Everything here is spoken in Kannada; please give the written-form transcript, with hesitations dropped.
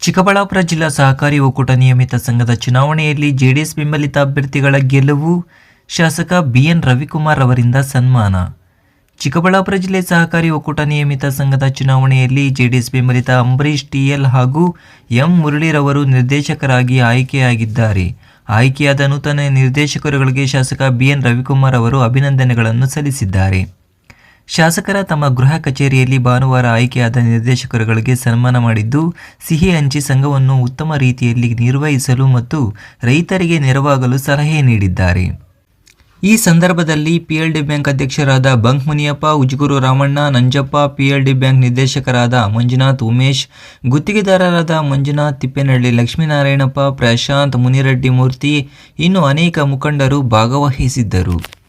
ಚಿಕ್ಕಬಳ್ಳಾಪುರ ಜಿಲ್ಲಾ ಸಹಕಾರಿ ಒಕ್ಕೂಟ ನಿಯಮಿತ ಸಂಘದ ಚುನಾವಣೆಯಲ್ಲಿ ಜೆಡಿಎಸ್ ಬೆಂಬಲಿತ ಅಭ್ಯರ್ಥಿಗಳ ಗೆಲುವು, ಶಾಸಕ ಬಿಎನ್ ರವಿಕುಮಾರ್ ಅವರಿಂದ ಸನ್ಮಾನ. ಚಿಕ್ಕಬಳ್ಳಾಪುರ ಜಿಲ್ಲೆ ಸಹಕಾರಿ ಒಕ್ಕೂಟ ನಿಯಮಿತ ಸಂಘದ ಚುನಾವಣೆಯಲ್ಲಿ ಜೆಡಿಎಸ್ ಬೆಂಬಲಿತ ಅಂಬರೀಶ್ ಟಿಎಲ್ ಹಾಗೂ ಎಂ ಮುರಳಿರವರು ನಿರ್ದೇಶಕರಾಗಿ ಆಯ್ಕೆಯಾಗಿದ್ದಾರೆ. ಆಯ್ಕೆಯಾದ ನೂತನ ನಿರ್ದೇಶಕರುಗಳಿಗೆ ಶಾಸಕ ಬಿಎನ್ ರವಿಕುಮಾರ್ ಅವರು ಅಭಿನಂದನೆಗಳನ್ನು ಸಲ್ಲಿಸಿದ್ದಾರೆ. ಶಾಸಕರ ತಮ್ಮ ಗೃಹ ಕಚೇರಿಯಲ್ಲಿ ಭಾನುವಾರ ಆಯ್ಕೆಯಾದ ನಿರ್ದೇಶಕರುಗಳಿಗೆ ಸನ್ಮಾನ ಮಾಡಿದ್ದು, ಸಿಹಿ ಹಂಚಿ ಸಂಘವನ್ನು ಉತ್ತಮ ರೀತಿಯಲ್ಲಿ ನಿರ್ವಹಿಸಲು ಮತ್ತು ರೈತರಿಗೆ ನೆರವಾಗಲು ಸಲಹೆ ನೀಡಿದ್ದಾರೆ. ಈ ಸಂದರ್ಭದಲ್ಲಿ ಪಿಎಲ್ಡಿ ಬ್ಯಾಂಕ್ ಅಧ್ಯಕ್ಷರಾದ ಬಂಕ್ ಮುನಿಯಪ್ಪ, ಉಜುಗುರು ರಾಮಣ್ಣ, ನಂಜಪ್ಪ, ಪಿಎಲ್ಡಿ ಬ್ಯಾಂಕ್ ನಿರ್ದೇಶಕರಾದ ಮಂಜುನಾಥ್, ಉಮೇಶ್, ಗುತ್ತಿಗೆದಾರರಾದ ಮಂಜುನಾಥ್, ತಿಪ್ಪೇನಹಳ್ಳಿ ಲಕ್ಷ್ಮೀನಾರಾಯಣಪ್ಪ, ಪ್ರಶಾಂತ್, ಮುನಿರೆಡ್ಡಿ ಮೂರ್ತಿ, ಇನ್ನು ಅನೇಕ ಮುಖಂಡರು ಭಾಗವಹಿಸಿದ್ದರು.